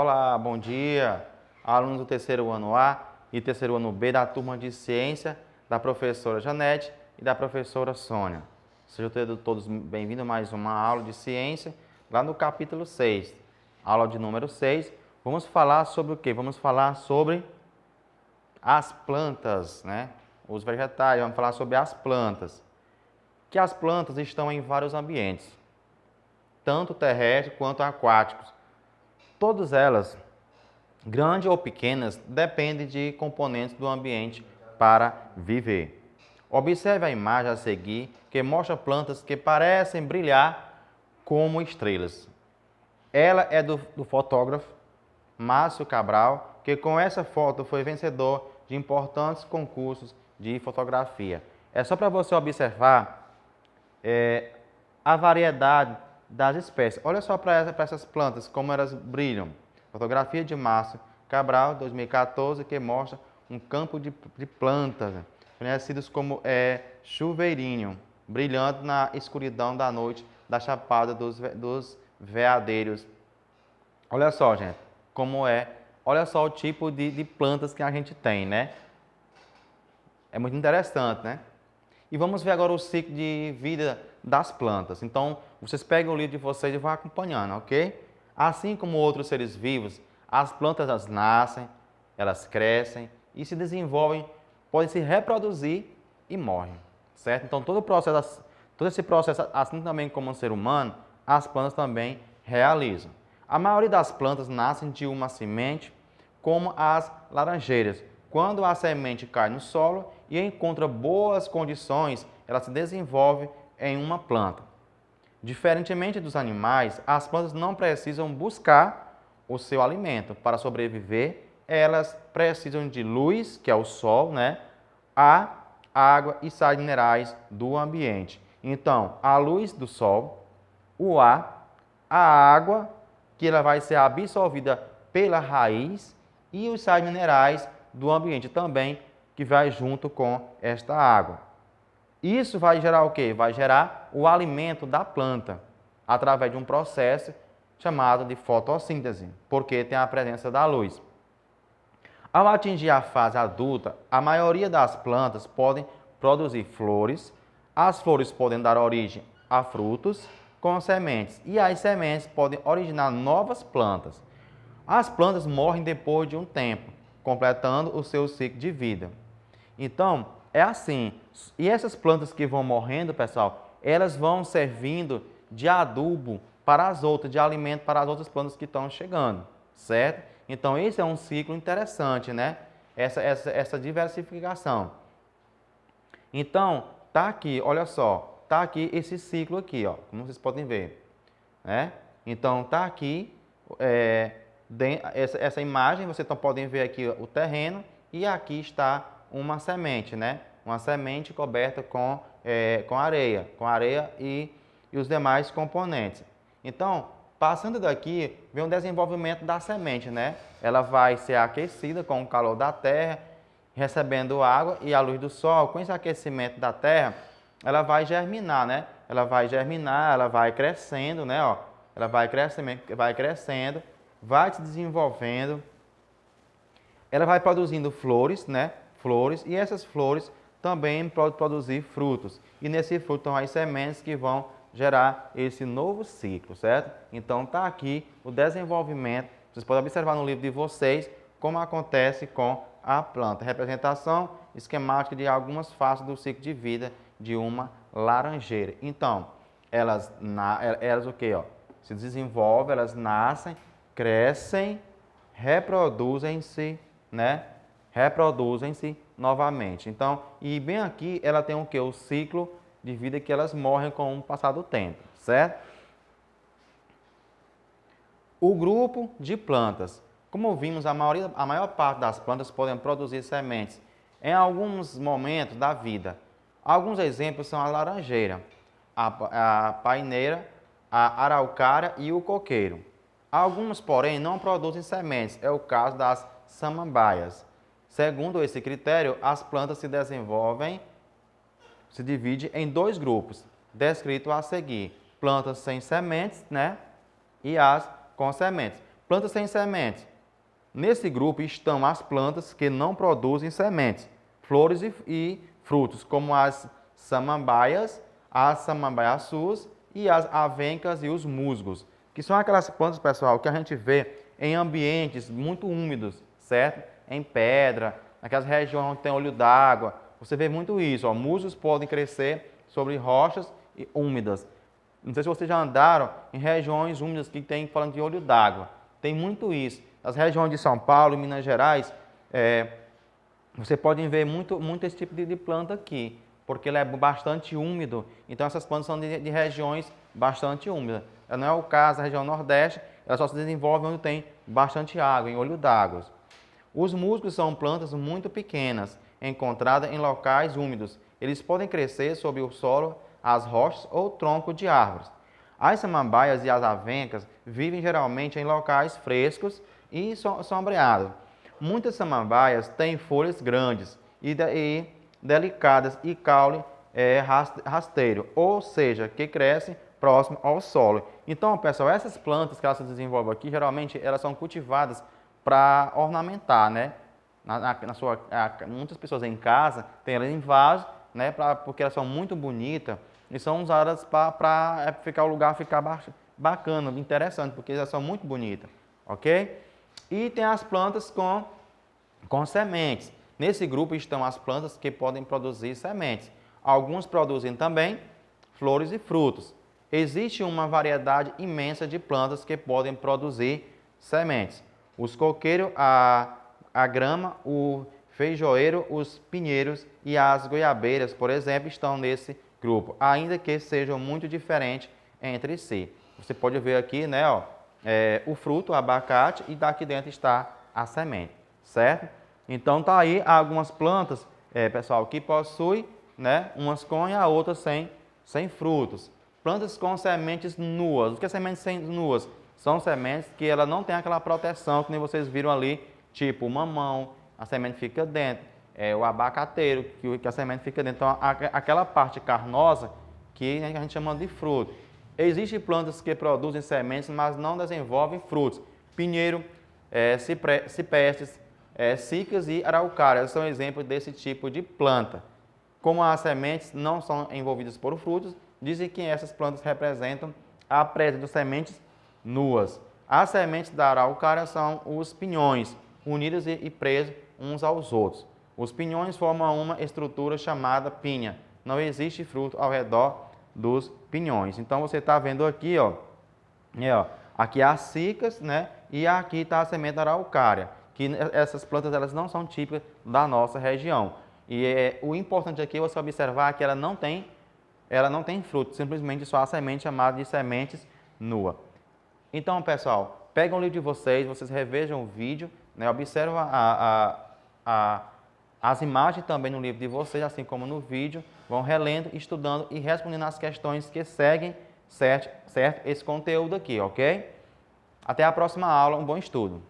Olá, bom dia, alunos do terceiro ano A e terceiro ano B da turma de ciência da professora Janete e da professora Sônia. Sejam todos bem-vindos a mais uma aula de ciência, lá no capítulo 6, aula de número 6. Vamos falar sobre o quê? Vamos falar sobre as plantas, né? Os vegetais, vamos falar sobre as plantas. Que as plantas estão em vários ambientes, tanto terrestres quanto aquáticos. Todas elas, grandes ou pequenas, dependem de componentes do ambiente para viver. Observe a imagem a seguir, que mostra plantas que parecem brilhar como estrelas. Ela é do fotógrafo Márcio Cabral, que com essa foto foi vencedor de importantes concursos de fotografia. É só para você observar a variedade das espécies. Olha só para essas plantas, como elas brilham. Fotografia de Márcio Cabral, 2014, que mostra um campo de plantas, conhecidos como chuveirinho, brilhando na escuridão da noite da Chapada dos Veadeiros. Olha só, gente, como olha só o tipo de plantas que a gente tem, né? É muito interessante, né? E vamos ver agora o ciclo de vida das plantas. Então, vocês pegam o livro de vocês e vão acompanhando, ok? Assim como outros seres vivos, as plantas elas nascem, elas crescem e se desenvolvem, podem se reproduzir e morrem, certo? Então, todo esse processo, assim também como um ser humano, as plantas também realizam. A maioria das plantas nascem de uma semente, como as laranjeiras. Quando a semente cai no solo e encontra boas condições, ela se desenvolve em uma planta. Diferentemente dos animais, as plantas não precisam buscar o seu alimento. Para sobreviver, elas precisam de luz, que é o sol, né? A água e sais minerais do ambiente. Então, a luz do sol, o ar, a água, que ela vai ser absorvida pela raiz, e os sais minerais do ambiente também, que vai junto com esta água. Isso vai gerar o quê? Vai gerar o alimento da planta, através de um processo chamado de fotossíntese, porque tem a presença da luz. Ao atingir a fase adulta, a maioria das plantas podem produzir flores, as flores podem dar origem a frutos com sementes, e as sementes podem originar novas plantas. As plantas morrem depois de um tempo, completando o seu ciclo de vida. Então, é assim. E essas plantas que vão morrendo, pessoal, elas vão servindo de adubo para as outras, de alimento para as outras plantas que estão chegando, certo? Então, esse é um ciclo interessante, né? Essa diversificação. Então, tá aqui, olha só, tá aqui esse ciclo aqui, ó, como vocês podem ver, né? Então, tá aqui essa imagem, vocês podem ver aqui o terreno e aqui está uma semente, né? Uma semente coberta com areia e os demais componentes. Então, passando daqui, vem o desenvolvimento da semente, né? Ela vai ser aquecida com o calor da terra, recebendo água e a luz do sol. Com esse aquecimento da terra, ela vai germinar, né? Ela vai germinar, ela vai crescendo, né? Ó, ela vai crescendo, vai se desenvolvendo, ela vai produzindo flores, né? Flores, e essas flores também podem produzir frutos. E nesse fruto estão as sementes que vão gerar esse novo ciclo, certo? Então está aqui o desenvolvimento. Vocês podem observar no livro de vocês como acontece com a planta. Representação esquemática de algumas fases do ciclo de vida de uma laranjeira. Então, elas o quê? Ó? Se desenvolvem, elas nascem, crescem, reproduzem-se, né? Reproduzem-se novamente. Então, e bem aqui ela tem o quê? O ciclo de vida que elas morrem com o passar do tempo, certo? O grupo de plantas. Como vimos, a maior parte das plantas podem produzir sementes em alguns momentos da vida. Alguns exemplos são a laranjeira, a paineira, a araucária e o coqueiro. Alguns, porém, não produzem sementes, é o caso das samambaias. Segundo esse critério, as plantas se dividem em dois grupos, descritos a seguir: plantas sem sementes, né? E as com sementes. Plantas sem sementes. Nesse grupo estão as plantas que não produzem sementes, flores e frutos, como as samambaias, as samambaiaçus e as avencas e os musgos, que são aquelas plantas, pessoal, que a gente vê em ambientes muito úmidos, certo? Em pedra, naquelas regiões onde tem olho d'água. Você vê muito isso, ó. Musgos podem crescer sobre rochas úmidas. Não sei se vocês já andaram em regiões úmidas que tem, falando de olho d'água. Tem muito isso. Nas regiões de São Paulo e Minas Gerais, você pode ver muito esse tipo de planta aqui, porque ele é bastante úmido. Então, essas plantas são de regiões bastante úmidas. Não é o caso da região Nordeste, ela só se desenvolve onde tem bastante água, em olho d'água. Os musgos são plantas muito pequenas, encontradas em locais úmidos. Eles podem crescer sob o solo, as rochas ou tronco de árvores. As samambaias e as avencas vivem geralmente em locais frescos e sombreados. Muitas samambaias têm folhas grandes e delicadas e caule rasteiro, ou seja, que crescem próximo ao solo. Então, pessoal, essas plantas que elas se desenvolvem aqui, geralmente elas são cultivadas para ornamentar, né? Muitas pessoas em casa têm elas em vaso, né? Porque elas são muito bonitas e são usadas para ficar o lugar ficar bacana, interessante, porque elas são muito bonitas, ok? E tem as plantas com sementes. Nesse grupo estão as plantas que podem produzir sementes. Alguns produzem também flores e frutos. Existe uma variedade imensa de plantas que podem produzir sementes. Os coqueiros, a grama, o feijoeiro, os pinheiros e as goiabeiras, por exemplo, estão nesse grupo, ainda que sejam muito diferentes entre si. Você pode ver aqui, né, ó, o fruto, o abacate, e daqui dentro está a semente, certo? Então, tá aí algumas plantas, pessoal, que possuem, né, umas com e a outras sem frutos. Plantas com sementes nuas. O que é sementes nuas? São sementes que ela não tem aquela proteção que nem vocês viram ali, tipo o mamão, a semente fica dentro, o abacateiro, que a semente fica dentro. Então, aquela parte carnosa que a gente chama de fruto. Existem plantas que produzem sementes, mas não desenvolvem frutos. Pinheiro, ciprestes, cicas e araucárias são exemplos desse tipo de planta. Como as sementes não são envolvidas por frutos, dizem que essas plantas representam a presença de sementes nuas. As sementes da araucária são os pinhões, unidos e presos uns aos outros. Os pinhões formam uma estrutura chamada pinha. Não existe fruto ao redor dos pinhões. Então, você está vendo aqui, ó, aqui as cicas, né? E aqui está a semente da araucária, que essas plantas elas não são típicas da nossa região. E o importante aqui é você observar que ela não tem fruto, simplesmente só a semente chamada de sementes nua. Então, pessoal, pegam o livro de vocês revejam o vídeo, né, observam as imagens também no livro de vocês, assim como no vídeo, vão relendo, estudando e respondendo as questões que seguem, certo? Esse conteúdo aqui, ok? Até a próxima aula, um bom estudo!